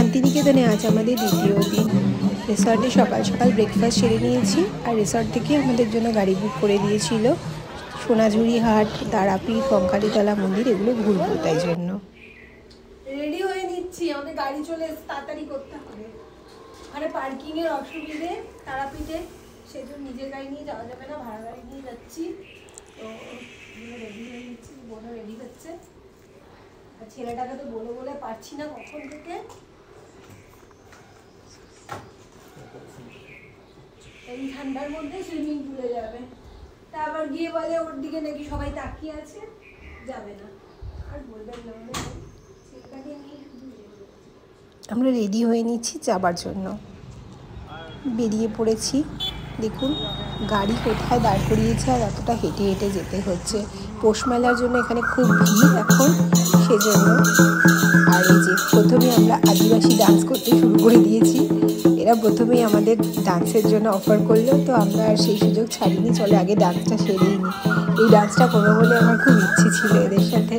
শান্তিনিকেতনে আজ আমাদের দ্বিতীয় দিন। রিসর্টে সকাল সকাল ব্রেকফাস্ট সেরে নিয়েছি, আর রিসর্ট থেকে আমাদের জন্য গাড়ি বুক করে দিয়েছিল। সোনাঝুরি হাট, তারাপীঠ, কঙ্কালীতলা মন্দির এগুলো ঘুরবো, তাই জন্য রেডি হয়ে নিচ্ছি। আমাদের গাড়ি চলে এসে তাড়াতাড়ি করতে হবে। মানে পার্কিং এর অসুবিধে তারাপীঠে, সেই জন্য নিজের গাড়ি নিয়ে যাওয়া যাবে না, ভাড়া গাড়ি নিয়ে যাচ্ছি। তো রেডি হয়ে নিচ্ছি, বোনও রেডি হচ্ছে। আর ছেলেটাকে তো বলে পারছি না কখন থেকে। এই ঠান্ডার মধ্যে সুইমিং পুলে যাবে, তারপর গিয়ে বলে ওর দিকে নাকি সবাই তাকিয়ে আছে, যাবে না। আর বলবেন না, ছেলেটাকে নিয়ে আমরা রেডি হয়ে নিচ্ছি যাবার জন্য, বেরিয়ে পড়েছি। দেখুন গাড়ি কোথায় দাঁড় করিয়েছে, আর এতটা হেঁটে হেঁটে যেতে হচ্ছে। পৌষ মেলার জন্য এখানে খুব ভিড় এখন, সেজন্য। আর এই যে প্রথমে আমরা আদিবাসী ডান্স করতে শুরু করে দিয়েছি। এরা প্রথমেই আমাদের ডান্সের জন্য অফার করলো, তো আমরা আর সেই সুযোগ ছাড়িনি, চলে আগে ডান্সটা সেরেই নি। এই ডান্সটা করবো বলে আমার খুব ইচ্ছে ছিল এদের সাথে,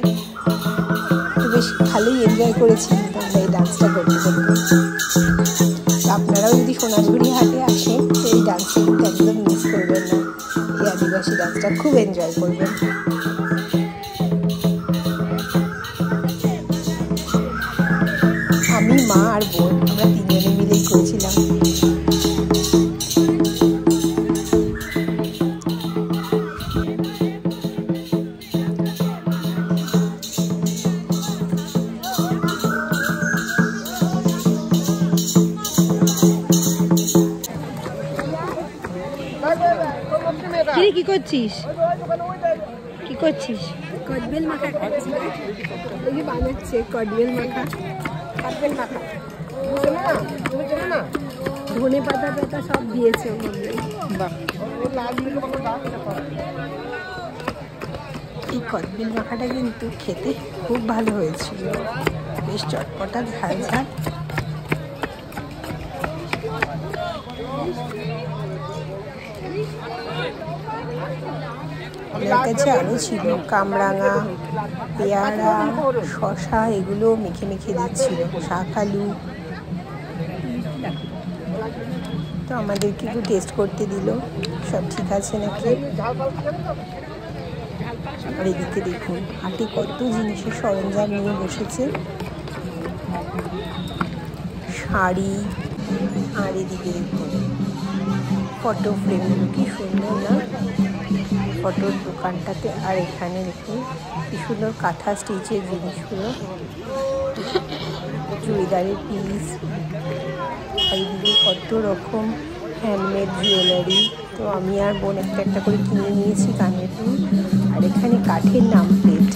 তো বেশ ভালোই এনজয় করেছি আমরা এই ডান্সটা করতে করতে। আপনারাও যদি সোনাঝুরি হাটে আসেন তো এই ডান্সটা কিন্তু একদম মিস করবেন না। এই আদিবাসী ডান্সটা খুব এনজয় করবেন। আমি, মা আর বোন, আমরা তিনজনে মিলেই করেছিলাম। কি করছিস? কি করছিস? কদবেল মাখা খাচ্ছি। ওই যে বানাচ্ছে কদবেল মাখা, কদবেল মাখা। ধনে পাতা টাতা সব দিয়েছে ওর মধ্যে। এই কদবেল মাখাটা কিন্তু খেতে খুব ভালো হয়েছিল, বেশ চটপটা, ঝাল ঝাল। আমার কাছে আরও ছিল কামরাঙা, পেয়ারা, শশা, এগুলো মেখে মেখে দিচ্ছিল, শাক আলু। তো আমাদেরকে একটু টেস্ট করতে দিল, সব ঠিক আছে নাকি। আর এদিকে দেখুন হাটে কত জিনিসের সরঞ্জাম নিয়ে বসেছে, শাড়ি। আর এদিকে দেখুন ফটো ফ্রেমগুলো কি সুন্দর না, ফটোর দোকানটাতে। আর এখানে দেখুন কি সুন্দর কাঁথা স্টিচের জিনিসগুলো, চুড়িদারের পিস। আর এদিকে কত রকম হ্যান্ডমেড জুয়েলারি। তো আমি আর বোন একটা একটা করে কিনে নিয়েছি কানের দুল। আর এখানে কাঠের নাম প্লেট।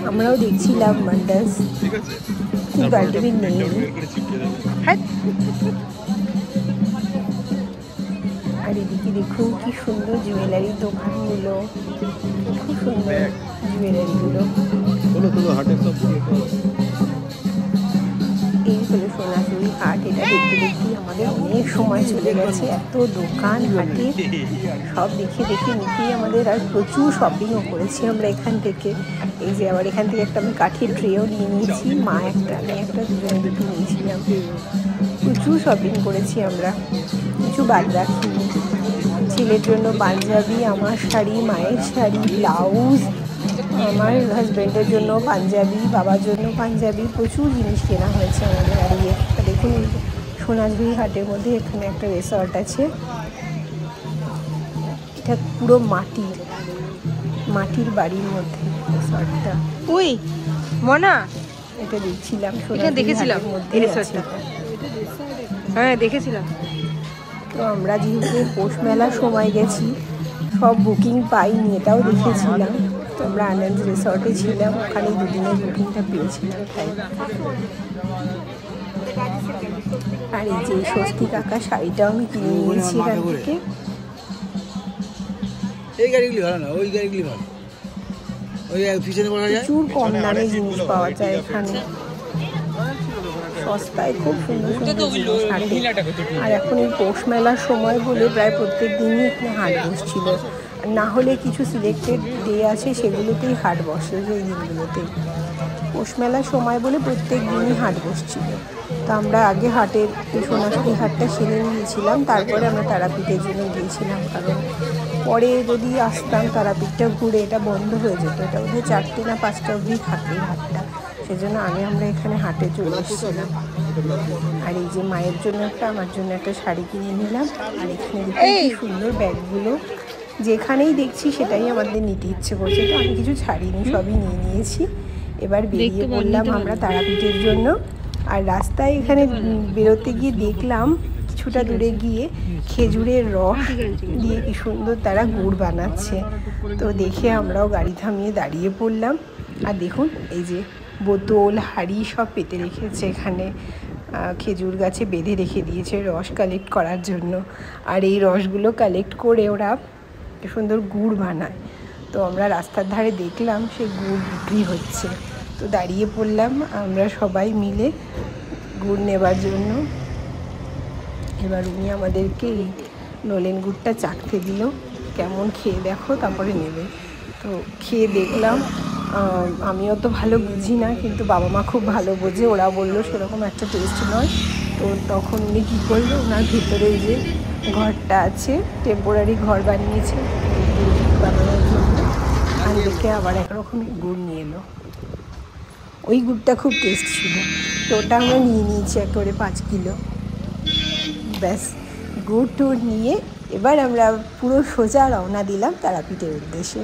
আমরাও দেখছিলাম মান্ডাস, কিন্তু আলটিমেট নেই। আর এদিকে দেখুন কি সুন্দর জুয়েলারি দোকানগুলো, খুব সুন্দর জুয়েলারিগুলো। এই হলো সোনাঝুরি হাট। এটা দেখতে দেখতেই আমাদের অনেক সময় চলে গেছে, এত দোকান হাটে সব দেখে দেখে নিতেই আমাদের। আর প্রচুর শপিংও করেছি আমরা এখান থেকে। এই যে আবার এখান থেকে একটা আমি কাঠের ট্রেও নিয়ে নিয়েছি, মা একটা, আমি একটা, দুজনে দুটো নিয়েছিলাম। প্রচুর শপিং করেছি আমরা, কিছু বাদ রাখিনি। ছেলের জন্য পাঞ্জাবি, আমার শাড়ি, মায়ের শাড়ি, ব্লাউজ, আমার হাজব্যান্ডের জন্য পাঞ্জাবি, বাবার জন্য পাঞ্জাবি, প্রচুর জিনিস কেনা হয়েছে আমাদের। আর একটা দেখুন সোনাঝুরি হাটের মধ্যে এখানে একটা রিসর্ট আছে, এটা পুরো মাটির বাড়ির মধ্যে রিসর্টটা। ওই মনা এটা দেখছিলাম, দেখেছিলাম মধ্যে রিসর্টটা। হ্যাঁ দেখেছিলাম। তো আমরা যেহেতু পৌষ মেলার সময় গেছি, সব বুকিং পাইনি, এটাও দেখেছিলাম। তো আমরা আনন্দ রিসর্টে ছিলাম, ওখানে দুদিনের বুকিংটা পেয়েছিলাম তাই। আর এই যে স্বস্তি কাকা শাড়িটাও আমি কিনে নিয়েছি এখান থেকে। এই গাড়িগুলি ভালো না, ওই গাড়িগুলি ভালো। ওই পিছনে বলা যায় প্রচুর কম দামে জিনিস পাওয়া যায় এখানে, সস্তায় খুব সুন্দর সুন্দর জিনিস হাটে। আর এখন এই পৌষ মেলার সময় বলে প্রায় প্রত্যেক দিনই এখানে হাট বসছিল। আর না হলে কিছু সিলেক্টেড ডে আছে, সেগুলোতেই হাট বসে, ওই দিনগুলোতেই। পৌষ মেলার সময় বলে প্রত্যেক দিনই হাট বসছিল। তো আমরা আগে হাটের সোনাঝুরি হাটটা সেরে নিয়েছিলাম, তারপরে আমরা তারাপীঠের জন্য গিয়েছিলাম, কারণ পরে যদি আসতাম তারাপীঠটা ঘুরে এটা বন্ধ হয়ে যেত। এটা বোধহয় 4টে না 5টা অবধি থাকে হাটটা, সেজন্য আগে আমরা এখানে হাটে চলে এসেছিলাম। আর এই যে মায়ের জন্য একটা, আমার জন্য একটা শাড়ি কিনে নিলাম। আর এখানে দেখুন কি সুন্দর ব্যাগগুলো, যেখানেই দেখছি সেটাই আমাদের নিতে ইচ্ছে করছে। তো আমি কিছু ছাড়িনি, সবই নিয়ে নিয়েছি। এবার বেরিয়ে পড়লাম আমরা তারাপীঠের জন্য। আর রাস্তায় এখানে বেরোতে গিয়ে দেখলাম কিছুটা দূরে গিয়ে খেজুরের রস দিয়ে কি সুন্দর তারা গুড় বানাচ্ছে। তো দেখে আমরাও গাড়ি থামিয়ে দাঁড়িয়ে পড়লাম। আর দেখুন এই যে বোতল হাঁড়ি সব পেতে রেখেছে এখানে, খেজুর গাছে বেঁধে রেখে দিয়েছে রস কালেক্ট করার জন্য। আর এই রসগুলো কালেক্ট করে ওরা কি সুন্দর গুড় বানায়। তো আমরা রাস্তার ধারে দেখলাম সে গুড় বিক্রি হচ্ছে। তো দাঁড়িয়ে পড়লাম আমরা সবাই মিলে গুড় নেবার জন্য। এবার উনি আমাদেরকে এই নলেন গুড়টা চাখতে দিল, কেমন খেয়ে দেখো তারপরে নেবে। তো খেয়ে দেখলাম, আমিও তো ভালো বুঝি না, কিন্তু বাবা মা খুব ভালো বোঝে, ওরা বললো সেরকম একটা টেস্ট নয়। তো তখন উনি কী করলো, ওনার ভিতরে যে ঘরটা আছে টেম্পোরারি ঘর বানিয়েছে বানানোর জন্য, আর দেখে আবার একরকমের গুড় নিয়ে এলো। ওই গুড়টা খুব টেস্ট ছিল, তো ওটা আমরা নিয়ে নিয়েছি একেবারে 5 কিলো। ব্যাস গুড় টুড় নিয়ে এবার আমরা পুরো সোজা রওনা দিলাম তারাপীঠের উদ্দেশ্যে।